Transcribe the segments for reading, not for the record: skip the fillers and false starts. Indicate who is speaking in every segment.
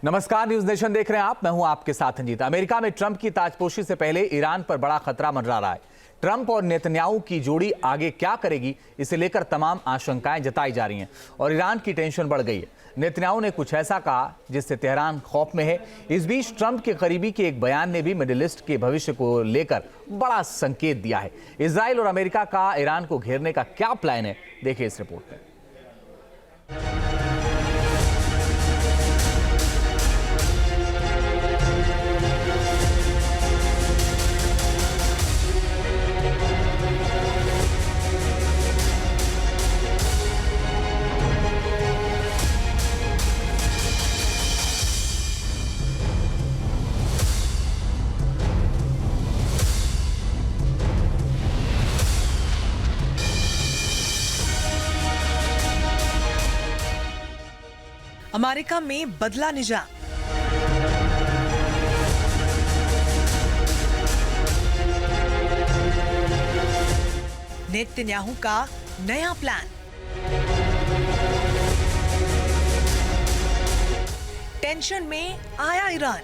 Speaker 1: नमस्कार, news nation देख रहे हैं आप। मैं हूं आपके साथ रंजीत। अमेरिका में ट्रंप की ताजपोशी से पहले ईरान पर बड़ा खतरा मंडरा रहा है। ट्रंप और नेतन्याहू की जोड़ी आगे क्या करेगी, इसे लेकर तमाम आशंकाएं जताई जा रही हैं और ईरान की टेंशन बढ़ गई है। नेतन्याहू ने कुछ ऐसा कहा जिससे तेहरान खौफ में है। इस बीच ट्रंप के करीबी के एक बयान ने भी मिडिल ईस्ट के भविष्य को लेकर बड़ा संकेत दिया है। इजराइल और अमेरिका का ईरान को घेरने का क्या प्लान है, देखिए इस रिपोर्ट में।
Speaker 2: अमेरिका में बदला निजाम। नेतन्याहू का नया प्लान। टेंशन में आया ईरान।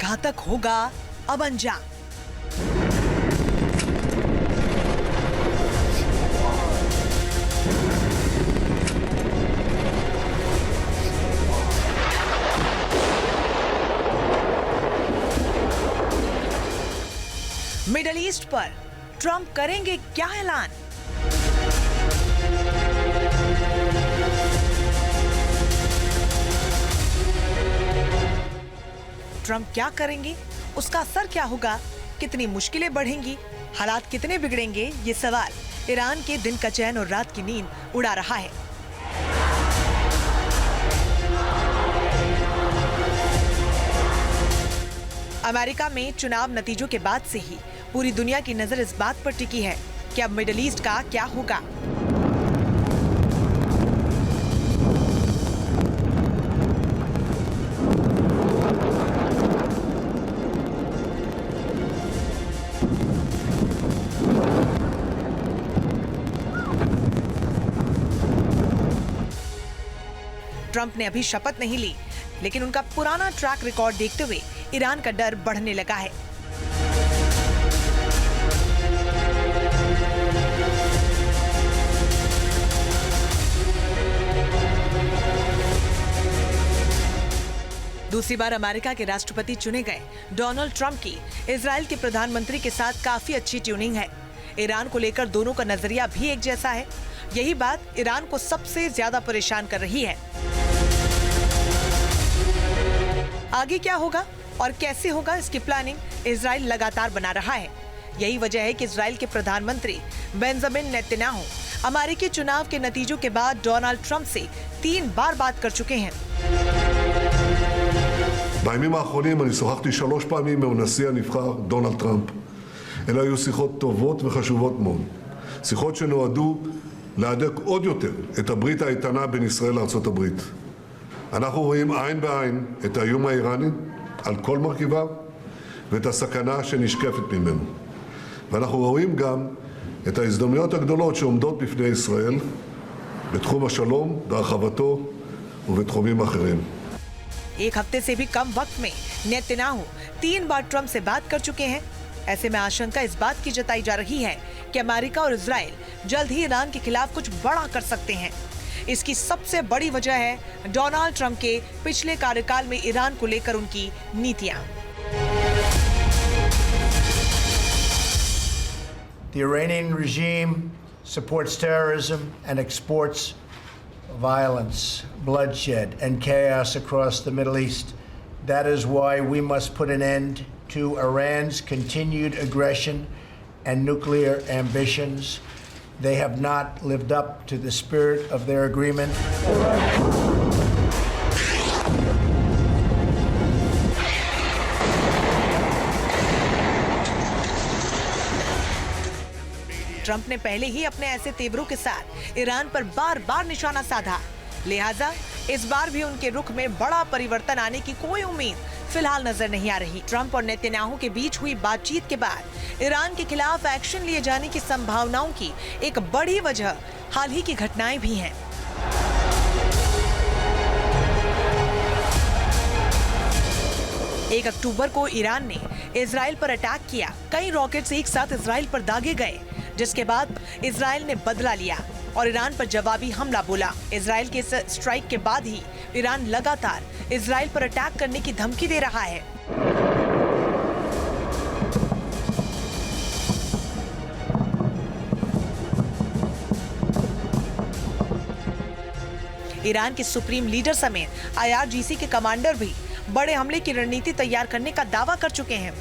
Speaker 2: घातक होगा अब अंजाम। मिडल ईस्ट पर ट्रंप करेंगे क्या ऐलान? ट्रंप क्या करेंगे, उसका असर क्या होगा, कितनी मुश्किलें बढ़ेंगी, हालात कितने बिगड़ेंगे, ये सवाल ईरान के दिन का चैन और रात की नींद उड़ा रहा है। अमेरिका में चुनाव नतीजों के बाद से ही पूरी दुनिया की नजर इस बात पर टिकी है कि अब मिडिल ईस्ट का क्या होगा। ट्रंप ने अभी शपथ नहीं ली, लेकिन उनका पुराना ट्रैक रिकॉर्ड देखते हुए ईरान का डर बढ़ने लगा है। दूसरी बार अमेरिका के राष्ट्रपति चुने गए डोनाल्ड ट्रंप की इजराइल के प्रधानमंत्री के साथ काफी अच्छी ट्यूनिंग है। ईरान को लेकर दोनों का नजरिया भी एक जैसा है। यही बात ईरान को सबसे ज्यादा परेशान कर रही है। आगे क्या होगा और कैसे होगा, इसकी प्लानिंग इजराइल लगातार बना रहा है। यही वजह है कि इजराइल के प्रधानमंत्री बेंजामिन नेतन्याहू अमेरिकी चुनाव के नतीजों के बाद डोनाल्ड ट्रंप से 3 बार बात कर चुके हैं।
Speaker 3: בימים האחרונים אני שוחחתי 3 פעמים עם הנשיא הנבחר דונלד טראמפ. אלה היו שיחות טובות וחשובות מאוד. שיחות שנועדו להדק עוד יותר את הברית האיתנה בין ישראל לארצות הברית. אנחנו רואים עין בעין את האיום האיראני על כל מרכיביו ואת הסכנה שנשקפת ממנו. ואנחנו רואים גם את ההזדמנויות הגדולות שעומדות בפני ישראל בתחום השלום והרחבתו ובתחומים אחרים.
Speaker 2: एक हफ्ते से भी कम वक्त में नेतन्याहू 3 बार ट्रंप से बात कर चुके हैं। ऐसे में आशंका इस बात की जताई जा रही है कि अमेरिका और इजराइल जल्द ही ईरान के खिलाफ कुछ बड़ा कर सकते हैं। इसकी सबसे बड़ी वजह है डोनाल्ड ट्रंप के पिछले कार्यकाल में ईरान को लेकर उनकी नीतियां।
Speaker 4: The Iranian regime supports terrorism and exports violence, bloodshed, and chaos across the Middle East. That is why we must put an end to Iran's continued aggression and nuclear ambitions. They have not lived up to the spirit of their agreement.
Speaker 2: Trump ने पहले ही अपने ऐसे तेवरों के साथ Iran पर बार बार निशाना साधा। लिहाजा इस बार भी उनके रुख में बड़ा परिवर्तन आने की कोई उम्मीद फिलहाल नजर नहीं आ रही। ट्रंप और नेतन्याहू के बीच हुई बातचीत के बाद ईरान के खिलाफ एक्शन लिए जाने की संभावनाओं की एक बड़ी वजह हाल ही की घटनाएं भी हैं। 1 अक्टूबर को ईरान ने इजराइल पर अटैक किया। कई रॉकेट्स एक साथ इजराइल पर दागे गए, जिसके बाद इजराइल ने बदला लिया और ईरान पर जवाबी हमला बोला। इजराइल के इस स्ट्राइक के बाद ही ईरान लगातार इजराइल पर अटैक करने की धमकी दे रहा है। ईरान के सुप्रीम लीडर समेत IRGC के कमांडर भी बड़े हमले की रणनीति तैयार करने का दावा कर चुके हैं।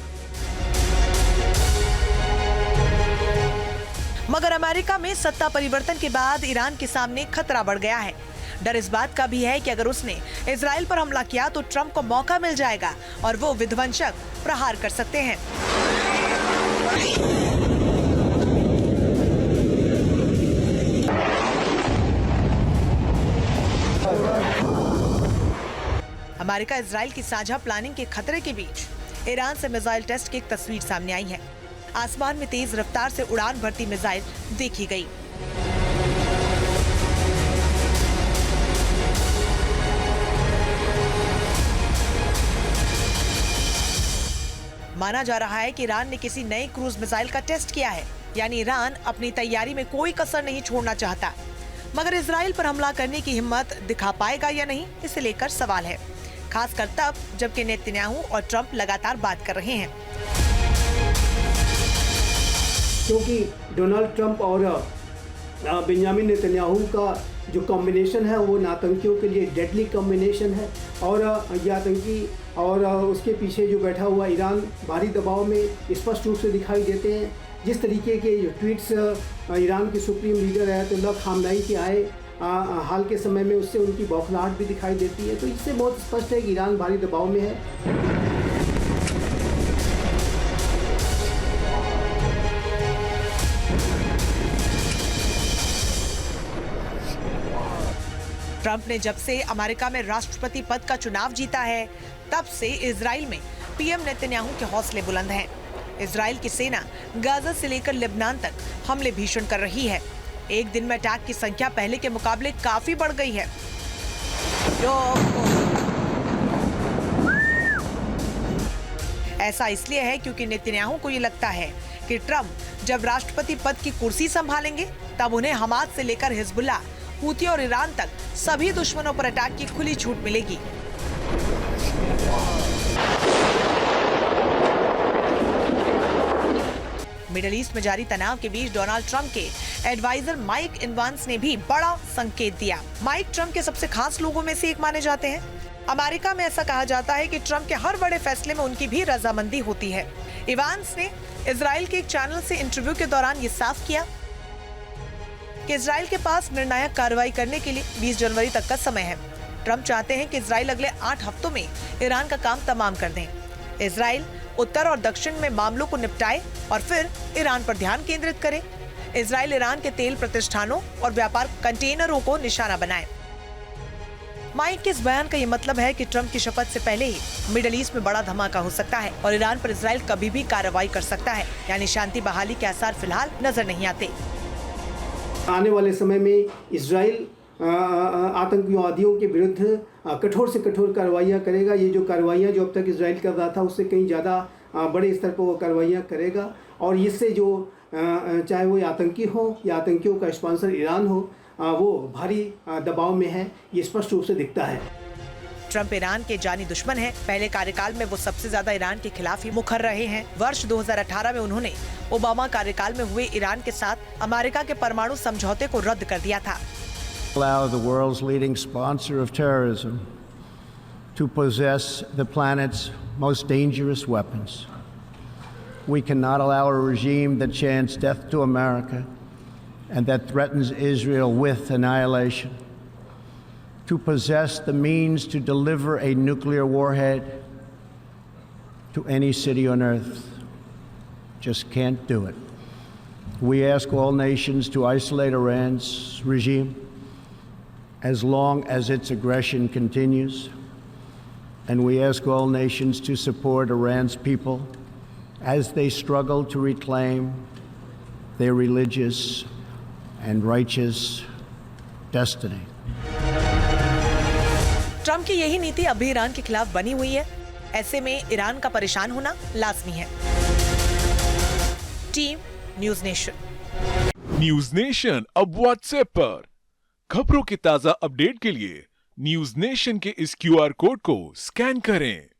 Speaker 2: मगर अमेरिका में सत्ता परिवर्तन के बाद ईरान के सामने खतरा बढ़ गया है। डर इस बात का भी है कि अगर उसने इजराइल पर हमला किया तो ट्रंप को मौका मिल जाएगा और वो विध्वंसक प्रहार कर सकते हैं। अमेरिका इजराइल की साझा प्लानिंग के खतरे के बीच ईरान से मिसाइल टेस्ट की एक तस्वीर सामने आई है। आसमान में तेज रफ्तार से उड़ान भरती मिसाइल देखी गई। माना जा रहा है कि ईरान ने किसी नए क्रूज मिसाइल का टेस्ट किया है, यानी ईरान अपनी तैयारी में कोई कसर नहीं छोड़ना चाहता। मगर इजराइल पर हमला करने की हिम्मत दिखा पाएगा या नहीं, इसे लेकर सवाल है, खासकर तब जबकि नेतन्याहू और ट्रंप लगातार बात कर रहे हैं।
Speaker 5: क्योंकि डोनाल्ड ट्रंप और बेंजामिन नेतन्याहू का जो कॉम्बिनेशन है वो आतंकियों के लिए डेडली कॉम्बिनेशन है और ये आतंकी और उसके पीछे जो बैठा हुआ ईरान भारी दबाव में स्पष्ट रूप से दिखाई देते हैं। जिस तरीके के ट्वीट्स ईरान के सुप्रीम लीडर अयातुल्लाह खामनेई के आए हाल के समय में, उससे उनकी बौखलाहट भी दिखाई देती है। तो इससे बहुत स्पष्ट है कि ईरान भारी दबाव में है।
Speaker 2: ट्रंप ने जब से अमेरिका में राष्ट्रपति पद का चुनाव जीता है, तब से इजराइल में पीएम नेतन्याहू के हौसले बुलंद हैं। इजराइल की सेना गाजा से लेकर लेबनान तक हमले भीषण कर रही है। एक दिन में अटैक की संख्या पहले के मुकाबले काफी बढ़ गई है। ऐसा इसलिए है क्योंकि नेतन्याहू को ये लगता है कि ट्रंप जब राष्ट्रपति पद की कुर्सी संभालेंगे तब उन्हें हमास से लेकर हिजबुल्लाह, हूती और ईरान तक सभी दुश्मनों पर अटैक की खुली छूट मिलेगी। मिडिल ईस्ट में जारी तनाव के बीच डोनाल्ड ट्रंप के एडवाइजर माइक इवांस ने भी बड़ा संकेत दिया। माइक ट्रंप के सबसे खास लोगों में से एक माने जाते हैं। अमेरिका में ऐसा कहा जाता है कि ट्रंप के हर बड़े फैसले में उनकी भी रजामंदी होती है। इवांस ने इजराइल के एक चैनल से इंटरव्यू के दौरान ये साफ किया कि इजराइल के पास निर्णायक कार्रवाई करने के लिए 20 जनवरी तक का समय है। ट्रंप चाहते हैं कि इजराइल अगले 8 हफ्तों में ईरान का काम तमाम कर दें। इजराइल उत्तर और दक्षिण में मामलों को निपटाए और फिर ईरान पर ध्यान केंद्रित करे। इजराइल ईरान के तेल प्रतिष्ठानों और व्यापार कंटेनरों को निशाना बनाए। माइक के इस बयान का ये मतलब है कि ट्रंप की शपथ से पहले ही मिडिल ईस्ट में बड़ा धमाका हो सकता है और ईरान पर इजराइल कभी भी कार्रवाई कर सकता है, यानी शांति बहाली के आसार फिलहाल नजर नहीं आते।
Speaker 5: आने वाले समय में इजराइल आतंकवादियों के विरुद्ध कठोर से कठोर कार्रवाइयाँ करेगा। ये जो कार्रवाइयाँ जो अब तक इजराइल कर रहा था उससे कहीं ज़्यादा बड़े स्तर पर वो कार्रवाइयाँ करेगा और इससे जो चाहे वो आतंकी हो या आतंकियों का स्पॉन्सर ईरान हो, वो भारी दबाव में है। ये स्पष्ट रूप से दिखता है।
Speaker 2: ट्रंप ईरान के जानी दुश्मन हैं। पहले कार्यकाल में वो सबसे ज्यादा ईरान के खिलाफ ही मुखर रहे हैं। वर्ष 2018 में उन्होंने ओबामा कार्यकाल में हुए ईरान के साथ अमेरिका के परमाणु समझौते को रद्द कर दिया था।
Speaker 6: Allow the world's leading sponsor of terrorism to possess the planet's most dangerous weapons. We cannot allow a regime that chants death to America and that threatens Israel with annihilation to possess the means to deliver a nuclear warhead to any city on earth. Just can't do it. We ask all nations to isolate Iran's regime as long as its aggression continues, and we ask all nations to support Iran's people as they struggle to reclaim their religious and righteous destiny.
Speaker 2: Trump की यही नीति अब भी Iran के खिलाफ बनी हुई है। ऐसे में ईरान का परेशान होना लाजमी है। Team news nation.
Speaker 7: News nation अब व्हाट्सएप पर खबरों के ताजा अपडेट के लिए न्यूज नेशन के इस QR कोड को स्कैन करें।